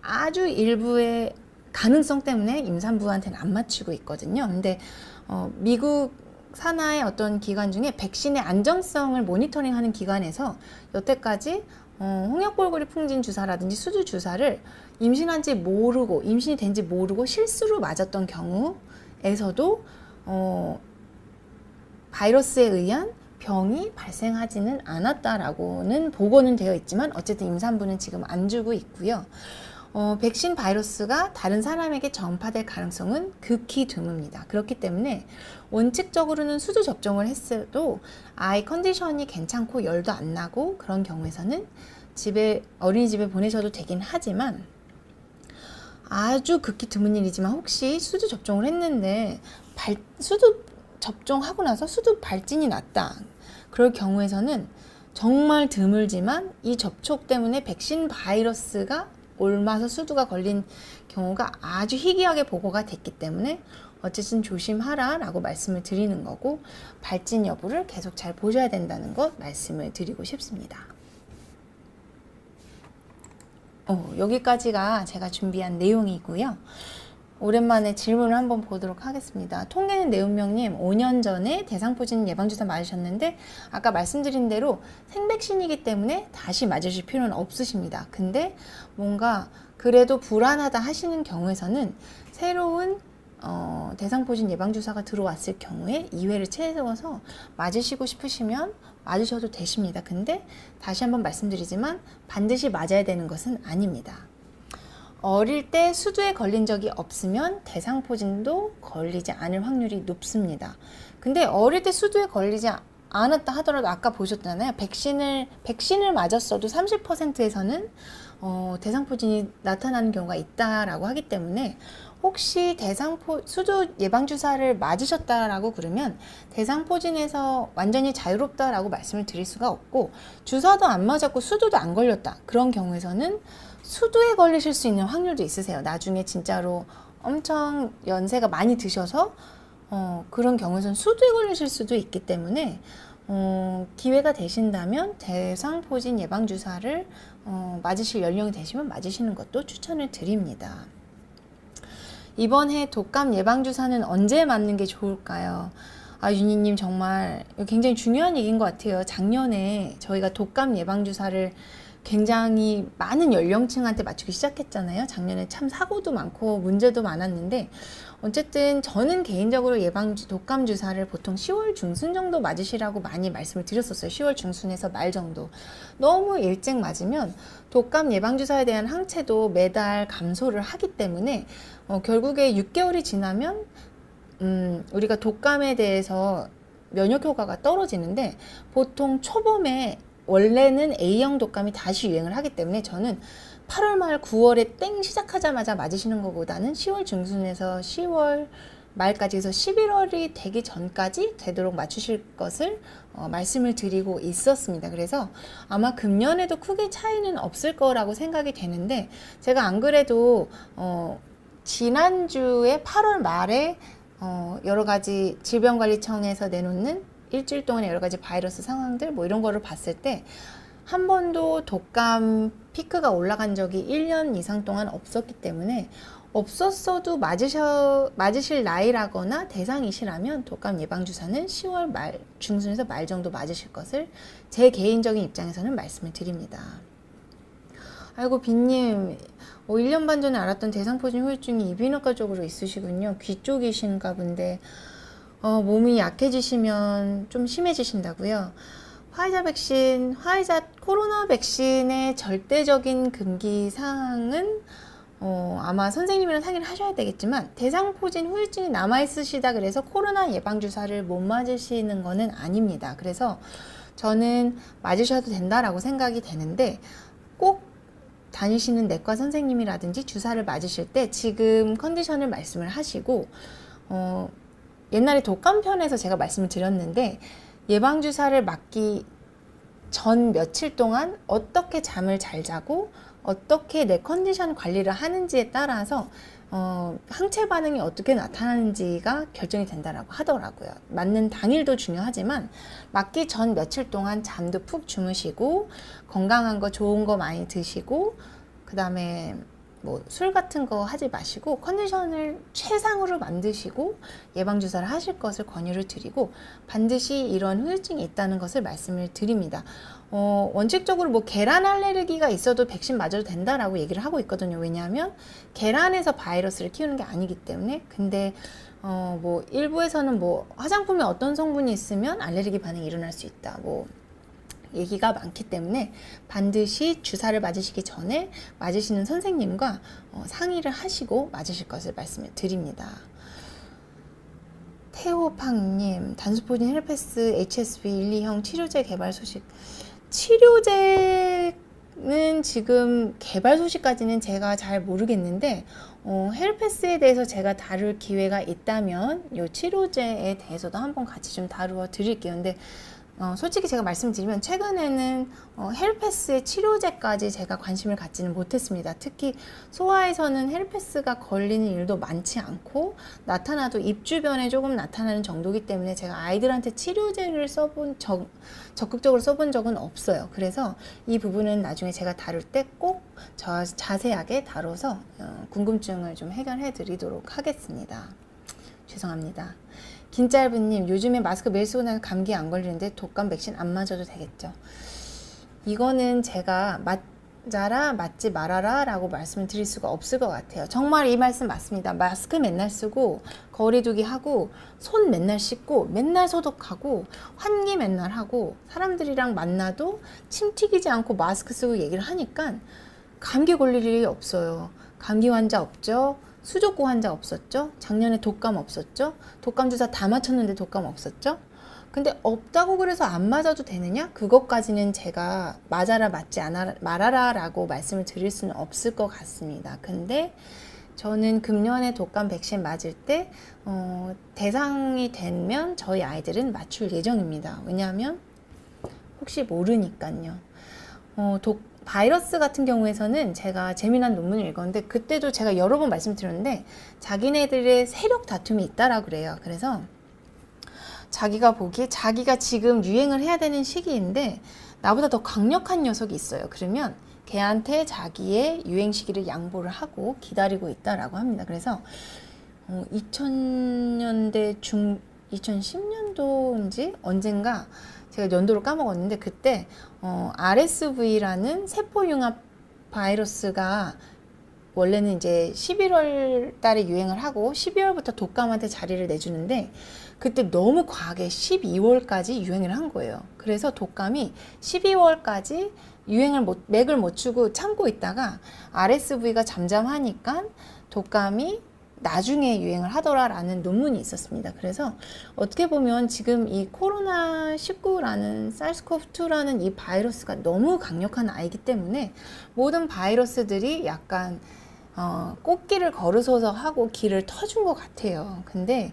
아주 일부의 가능성 때문에 임산부한테는 안 맞추고 있거든요. 근데 미국 산하의 어떤 기관 중에 백신의 안정성을 모니터링하는 기관에서 여태까지 홍역볼고리 풍진 주사라든지 수두 주사를 임신한지 모르고 임신이 된지 모르고 실수로 맞았던 경우에서도 바이러스에 의한 병이 발생하지는 않았다라고는 보고는 되어 있지만 어쨌든 임산부는 지금 안 주고 있고요. 백신 바이러스가 다른 사람에게 전파될 가능성은 극히 드뭅니다. 그렇기 때문에 원칙적으로는 수두 접종을 했어도 아이 컨디션이 괜찮고 열도 안 나고 그런 경우에서는 어린이집에 보내셔도 되긴 하지만 아주 극히 드문 일이지만 혹시 수두 접종을 했는데 수두 접종하고 나서 수두 발진이 났다. 그럴 경우에서는 정말 드물지만 이 접촉 때문에 백신 바이러스가 옮아서 수두가 걸린 경우가 아주 희귀하게 보고가 됐기 때문에 어쨌든 조심하라 라고 말씀을 드리는 거고 발진 여부를 계속 잘 보셔야 된다는 것 말씀을 드리고 싶습니다. 여기까지가 제가 준비한 내용이고요. 오랜만에 질문을 한번 보도록 하겠습니다. 통계는 내운명님, 5년 전에 대상포진 예방주사 맞으셨는데 아까 말씀드린 대로 생백신이기 때문에 다시 맞으실 필요는 없으십니다. 근데 뭔가 그래도 불안하다 하시는 경우에서는 새로운 대상포진 예방주사가 들어왔을 경우에 2회를 채워서 맞으시고 싶으시면 맞으셔도 되십니다. 근데 다시 한번 말씀드리지만 반드시 맞아야 되는 것은 아닙니다. 어릴 때 수두에 걸린 적이 없으면 대상포진도 걸리지 않을 확률이 높습니다. 근데 어릴 때 수두에 걸리지 않았다 하더라도 아까 보셨잖아요. 백신을 맞았어도 30%에서는 대상포진이 나타나는 경우가 있다라고 하기 때문에 혹시 수두 예방주사를 맞으셨다라고 그러면 대상포진에서 완전히 자유롭다라고 말씀을 드릴 수가 없고, 주사도 안 맞았고 수두도 안 걸렸다. 그런 경우에서는 수두에 걸리실 수 있는 확률도 있으세요. 나중에 진짜로 엄청 연세가 많이 드셔서 그런 경우에서는 수두에 걸리실 수도 있기 때문에 기회가 되신다면 대상포진 예방주사를 맞으실 연령이 되시면 맞으시는 것도 추천을 드립니다. 이번 해 독감 예방주사는 언제 맞는 게 좋을까요? 윤희님 정말 굉장히 중요한 얘기인 것 같아요. 작년에 저희가 독감 예방주사를 굉장히 많은 연령층한테 맞추기 시작했잖아요. 작년에 참 사고도 많고 문제도 많았는데 어쨌든 저는 개인적으로 독감 주사를 보통 10월 중순 정도 맞으시라고 많이 말씀을 드렸었어요. 10월 중순에서 말 정도. 너무 일찍 맞으면 독감 예방주사에 대한 항체도 매달 감소를 하기 때문에 결국에 6개월이 지나면 우리가 독감에 대해서 면역 효과가 떨어지는데, 보통 초봄에 원래는 A형 독감이 다시 유행을 하기 때문에 저는 8월 말 9월에 땡 시작하자마자 맞으시는 것보다는 10월 중순에서 10월 말까지 해서 11월이 되기 전까지 되도록 맞추실 것을 말씀을 드리고 있었습니다. 그래서 아마 금년에도 크게 차이는 없을 거라고 생각이 되는데, 제가 안 그래도 지난주에 8월 말에 여러 가지 질병관리청에서 내놓는 일주일 동안의 여러 가지 바이러스 상황들 이런 거를 봤을 때 한 번도 독감 피크가 올라간 적이 1년 이상 동안 없었기 때문에, 없었어도 맞으실 나이라거나 대상이시라면 독감 예방주사는 10월 말 중순에서 말 정도 맞으실 것을 제 개인적인 입장에서는 말씀을 드립니다. 아이고 빈님, 1년 반 전에 알았던 대상포진 후유증이 이비인후과 쪽으로 있으시군요. 귀 쪽이신가 본데 몸이 약해지시면 좀 심해지신다고요? 화이자 코로나 백신의 절대적인 금기 사항은 아마 선생님이랑 상의를 하셔야 되겠지만, 대상포진 후유증이 남아있으시다 그래서 코로나 예방주사를 못 맞으시는 거는 아닙니다. 그래서 저는 맞으셔도 된다라고 생각이 되는데, 꼭 다니시는 내과 선생님이라든지 주사를 맞으실 때 지금 컨디션을 말씀을 하시고, 옛날에 독감편에서 제가 말씀을 드렸는데, 예방주사를 맞기 전 며칠 동안 어떻게 잠을 잘 자고 어떻게 내 컨디션 관리를 하는지에 따라서 항체 반응이 어떻게 나타나는지가 결정이 된다라고 하더라고요. 맞는 당일도 중요하지만 맞기 전 며칠 동안 잠도 푹 주무시고 건강한 거 좋은 거 많이 드시고, 그 다음에 술 같은 거 하지 마시고 컨디션을 최상으로 만드시고 예방주사를 하실 것을 권유를 드리고, 반드시 이런 후유증이 있다는 것을 말씀을 드립니다. 원칙적으로 계란 알레르기가 있어도 백신 맞아도 된다라고 얘기를 하고 있거든요. 왜냐하면 계란에서 바이러스를 키우는 게 아니기 때문에. 근데 일부에서는 화장품에 어떤 성분이 있으면 알레르기 반응이 일어날 수 있다 얘기가 많기 때문에 반드시 주사를 맞으시기 전에 맞으시는 선생님과 상의를 하시고 맞으실 것을 말씀을 드립니다. 태호팡님, 단수포진 헤르페스 HSV 1, 2형 치료제 개발 소식. 치료제는 지금 개발 소식까지는 제가 잘 모르겠는데, 헤르페스에 대해서 제가 다룰 기회가 있다면 이 치료제에 대해서도 한번 같이 좀 다루어 드릴게요. 근데 솔직히 제가 말씀드리면 최근에는 헤르페스의 치료제까지 제가 관심을 갖지는 못했습니다. 특히 소아에서는 헤르페스가 걸리는 일도 많지 않고 나타나도 입 주변에 조금 나타나는 정도이기 때문에 제가 아이들한테 치료제를 적극적으로 써본 적은 없어요. 그래서 이 부분은 나중에 제가 다룰 때 꼭 자세하게 다뤄서 궁금증을 좀 해결해 드리도록 하겠습니다. 죄송합니다. 김짧은님, 요즘에 마스크 매일 쓰고 나면 감기 안 걸리는데 독감 백신 안 맞아도 되겠죠? 이거는 제가 맞아라 맞지 말아라 라고 말씀을 드릴 수가 없을 것 같아요. 정말 이 말씀 맞습니다. 마스크 맨날 쓰고 거리두기 하고 손 맨날 씻고 맨날 소독하고 환기 맨날 하고 사람들이랑 만나도 침 튀기지 않고 마스크 쓰고 얘기를 하니까 감기 걸릴 일이 없어요. 감기 환자 없죠? 수족구 환자 없었죠? 작년에 독감 없었죠? 독감 주사 다 맞췄는데 독감 없었죠? 근데 없다고 그래서 안 맞아도 되느냐? 그것까지는 제가 맞아라 맞지 말아라 라고 말씀을 드릴 수는 없을 것 같습니다. 근데 저는 금년에 독감 백신 맞을 때 대상이 되면 저희 아이들은 맞출 예정입니다. 왜냐하면 혹시 모르니까요. 바이러스 같은 경우에서는 제가 재미난 논문을 읽었는데 그때도 제가 여러 번 말씀드렸는데 자기네들의 세력 다툼이 있다라고 그래요. 그래서 자기가 보기에 자기가 지금 유행을 해야 되는 시기인데 나보다 더 강력한 녀석이 있어요. 그러면 걔한테 자기의 유행 시기를 양보를 하고 기다리고 있다라고 합니다. 그래서 2000년대 2010년도인지 언젠가 제가 연도를 까먹었는데 그때 RSV라는 세포융합 바이러스가 원래는 이제 11월 달에 유행을 하고 12월부터 독감한테 자리를 내주는데 그때 너무 과하게 12월까지 유행을 한 거예요. 그래서 독감이 12월까지 맥을 못 추고 참고 있다가 RSV가 잠잠하니까 독감이 나중에 유행을 하더라라는 논문이 있었습니다. 그래서 어떻게 보면 지금 이 코로나19라는 사르스코브2라는 이 바이러스가 너무 강력한 아이기 때문에 모든 바이러스들이 약간 꽃길을 걸으셔서 하고 길을 터준 것 같아요. 근데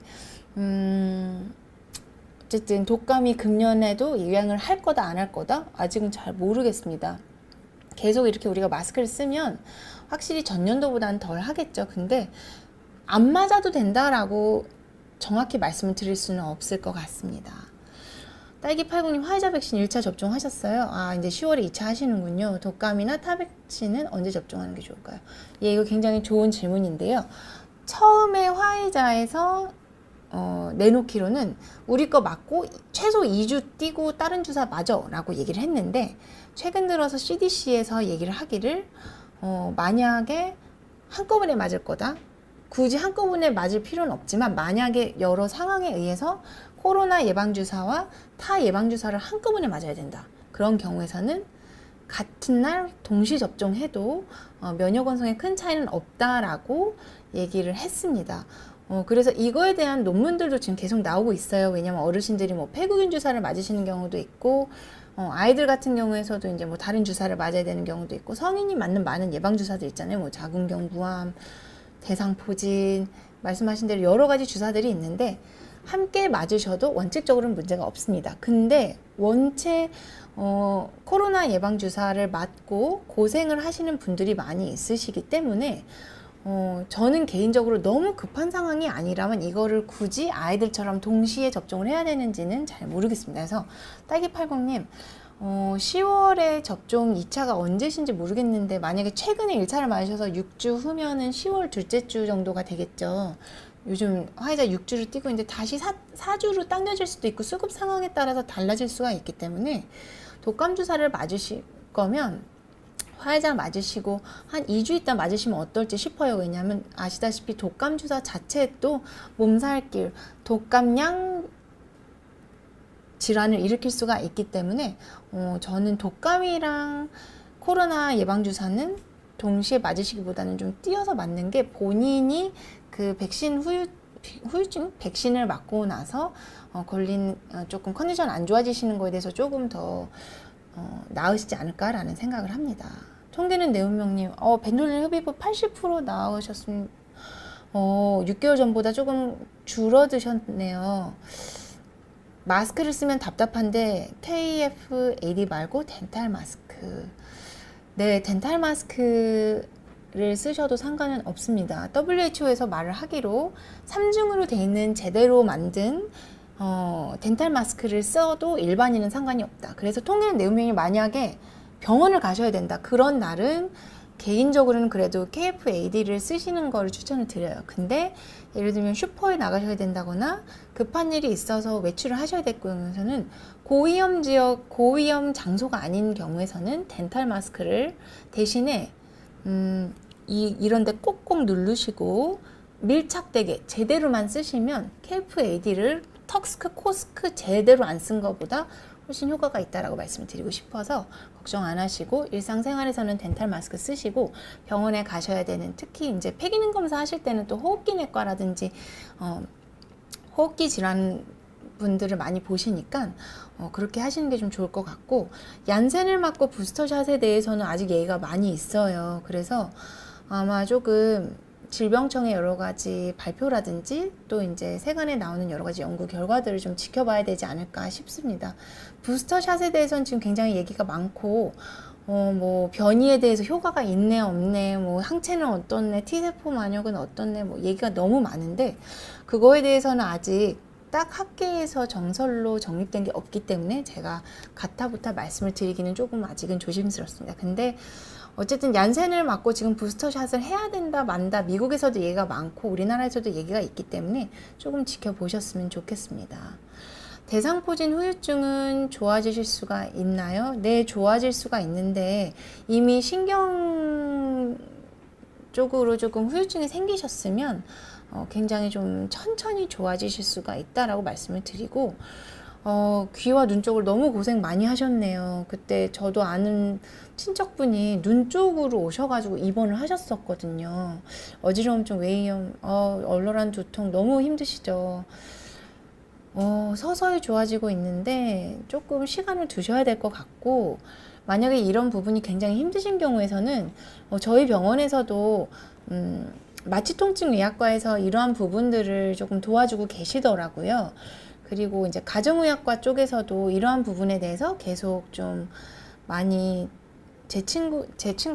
어쨌든 독감이 금년에도 유행을 할 거다 안 할 거다 아직은 잘 모르겠습니다. 계속 이렇게 우리가 마스크를 쓰면 확실히 전년도보다는 덜 하겠죠. 근데 안 맞아도 된다라고 정확히 말씀을 드릴 수는 없을 것 같습니다. 딸기80님 화이자 백신 1차 접종하셨어요? 아, 이제 10월에 2차 하시는군요. 독감이나 타 백신은 언제 접종하는 게 좋을까요? 예, 이거 굉장히 좋은 질문인데요. 처음에 화이자에서 내놓기로는 우리 거 맞고 최소 2주 띄고 다른 주사 맞아 라고 얘기를 했는데 최근 들어서 CDC에서 얘기를 하기를 만약에 한꺼번에 맞을 거다. 굳이 한꺼번에 맞을 필요는 없지만 만약에 여러 상황에 의해서 코로나 예방주사와 타 예방주사를 한꺼번에 맞아야 된다. 그런 경우에서는 같은 날 동시 접종해도 면역 완성에 큰 차이는 없다라고 얘기를 했습니다. 그래서 이거에 대한 논문들도 지금 계속 나오고 있어요. 왜냐면 어르신들이 뭐 폐구균 주사를 맞으시는 경우도 있고 아이들 같은 경우에서도 이제 뭐 다른 주사를 맞아야 되는 경우도 있고 성인이 맞는 많은 예방주사들 있잖아요. 뭐 자궁경부암, 대상포진 말씀하신 대로 여러 가지 주사들이 있는데 함께 맞으셔도 원칙적으로는 문제가 없습니다. 근데 원체 코로나 예방주사를 맞고 고생을 하시는 분들이 많이 있으시기 때문에 저는 개인적으로 너무 급한 상황이 아니라면 이거를 굳이 아이들처럼 동시에 접종을 해야 되는지는 잘 모르겠습니다. 그래서 딸기80님 10월에 접종 2차가 언제신지 모르겠는데 만약에 최근에 1차를 맞으셔서 6주 후면은 10월 둘째 주 정도가 되겠죠. 요즘 화이자 6주를 띄고 있는데 다시 4주로 당겨질 수도 있고 수급 상황에 따라서 달라질 수가 있기 때문에 독감 주사를 맞으실 거면 화이자 맞으시고 한 2주 있다 맞으시면 어떨지 싶어요. 왜냐하면 아시다시피 독감 주사 자체에 또 몸살길, 독감량 질환을 일으킬 수가 있기 때문에 저는 독감이랑 코로나 예방주사는 동시에 맞으시기보다는 좀 띄어서 맞는 게 본인이 그 백신 후유증? 백신을 맞고 나서 걸린 조금 컨디션 안 좋아지시는 거에 대해서 조금 더 나으시지 않을까라는 생각을 합니다. 통계는 내운명님, 벤돌린 흡입후 80% 나으셨으면 6개월 전보다 조금 줄어드셨네요. 마스크를 쓰면 답답한데 KF-AD 말고 덴탈 마스크. 네, 덴탈 마스크를 쓰셔도 상관은 없습니다. WHO에서 말을 하기로 3중으로 돼 있는 제대로 만든 덴탈 마스크를 써도 일반인은 상관이 없다. 그래서 통계는 내용명이 만약에 병원을 가셔야 된다. 그런 날은 개인적으로는 그래도 KF-AD를 쓰시는 거를 추천을 드려요. 근데 예를 들면 슈퍼에 나가셔야 된다거나 급한 일이 있어서 외출을 하셔야 될 경우에서는 고위험 지역, 고위험 장소가 아닌 경우에서는 덴탈 마스크를 대신에 이런 데 꼭꼭 누르시고 밀착되게 제대로만 쓰시면 KF-AD를 턱스크, 코스크 제대로 안 쓴 것보다 훨씬 효과가 있다라고 말씀을 드리고 싶어서 걱정 안 하시고 일상생활에서는 덴탈 마스크 쓰시고 병원에 가셔야 되는, 특히 이제 폐기능 검사 하실 때는 또 호흡기 내과라든지 호흡기 질환 분들을 많이 보시니까 그렇게 하시는 게 좀 좋을 것 같고, 얀센을 맞고 부스터샷에 대해서는 아직 얘기가 많이 있어요. 그래서 아마 조금 질병청의 여러 가지 발표라든지 또 이제 세간에 나오는 여러 가지 연구 결과들을 좀 지켜봐야 되지 않을까 싶습니다. 부스터샷에 대해서는 지금 굉장히 얘기가 많고, 뭐 변이에 대해서 효과가 있네 없네, 뭐 항체는 어떻네, T세포 만역은 어떻네, 뭐 얘기가 너무 많은데 그거에 대해서는 아직 딱 학계에서 정설로 정립된 게 없기 때문에 제가 가타부타 말씀을 드리기는 조금 아직은 조심스럽습니다. 근데 어쨌든 얀센을 맞고 지금 부스터샷을 해야 된다 만다 미국에서도 얘기가 많고 우리나라에서도 얘기가 있기 때문에 조금 지켜보셨으면 좋겠습니다. 대상포진 후유증은 좋아지실 수가 있나요? 네, 좋아질 수가 있는데 이미 신경 쪽으로 조금 후유증이 생기셨으면 굉장히 좀 천천히 좋아지실 수가 있다라고 말씀을 드리고, 귀와 눈 쪽을 너무 고생 많이 하셨네요. 그때 저도 아는 친척분이 눈 쪽으로 오셔가지고 입원을 하셨었거든요. 어지러움증, 외이염, 얼얼한 두통 너무 힘드시죠. 서서히 좋아지고 있는데 조금 시간을 두셔야 될 것 같고, 만약에 이런 부분이 굉장히 힘드신 경우에서는 저희 병원에서도 마취통증의학과에서 이러한 부분들을 조금 도와주고 계시더라고요. 그리고 이제 가정의학과 쪽에서도 이러한 부분에 대해서 계속 좀 많이 제 친구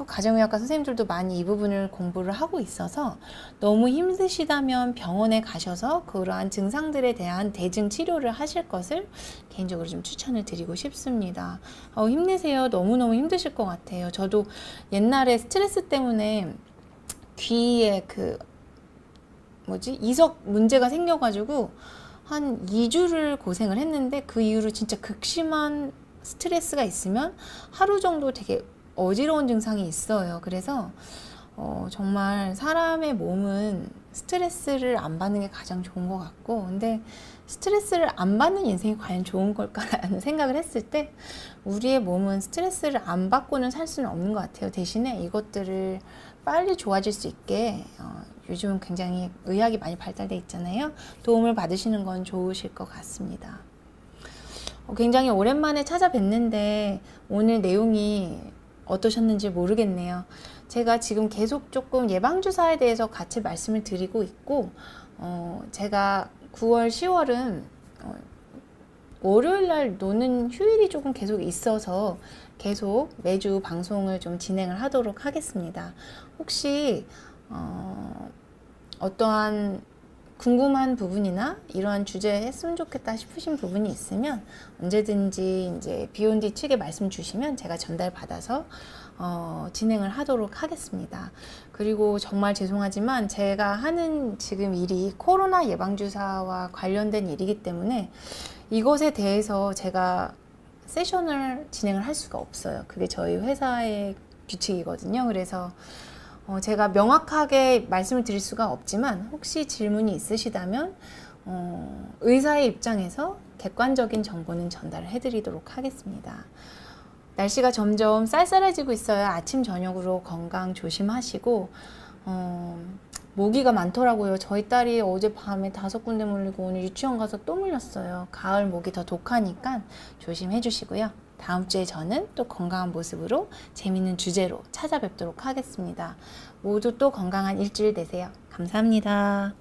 가정의학과 선생님들도 많이 이 부분을 공부를 하고 있어서 너무 힘드시다면 병원에 가셔서 그러한 증상들에 대한 대증 치료를 하실 것을 개인적으로 좀 추천을 드리고 싶습니다. 힘내세요. 너무너무 힘드실 것 같아요. 저도 옛날에 스트레스 때문에 귀에 이석 문제가 생겨가지고 한 2주를 고생을 했는데, 그 이후로 진짜 극심한 스트레스가 있으면 하루 정도 되게 어지러운 증상이 있어요. 그래서 정말 사람의 몸은 스트레스를 안 받는 게 가장 좋은 것 같고, 근데 스트레스를 안 받는 인생이 과연 좋은 걸까라는 생각을 했을 때 우리의 몸은 스트레스를 안 받고는 살 수는 없는 것 같아요. 대신에 이것들을 빨리 좋아질 수 있게 요즘은 굉장히 의학이 많이 발달돼 있잖아요. 도움을 받으시는 건 좋으실 것 같습니다. 굉장히 오랜만에 찾아뵀는데 오늘 내용이 어떠셨는지 모르겠네요. 제가 지금 계속 조금 예방주사에 대해서 같이 말씀을 드리고 있고, 제가 9월, 10월은 월요일날 노는 휴일이 조금 계속 있어서 계속 매주 방송을 좀 진행을 하도록 하겠습니다. 혹시 어떠한 궁금한 부분이나 이러한 주제 했으면 좋겠다 싶으신 부분이 있으면 언제든지 이제 비욘디 측에 말씀 주시면 제가 전달 받아서 진행을 하도록 하겠습니다. 그리고 정말 죄송하지만 제가 하는 지금 일이 코로나 예방주사와 관련된 일이기 때문에 이것에 대해서 제가 세션을 진행을 할 수가 없어요. 그게 저희 회사의 규칙이거든요. 그래서 제가 명확하게 말씀을 드릴 수가 없지만 혹시 질문이 있으시다면 의사의 입장에서 객관적인 정보는 전달을 해드리도록 하겠습니다. 날씨가 점점 쌀쌀해지고 있어요. 아침 저녁으로 건강 조심하시고, 모기가 많더라고요. 저희 딸이 어젯밤에 5군데 물리고 오늘 유치원 가서 또 물렸어요. 가을 모기 더 독하니까 조심해 주시고요. 다음 주에 저는 또 건강한 모습으로 재밌는 주제로 찾아뵙도록 하겠습니다. 모두 또 건강한 일주일 되세요. 감사합니다.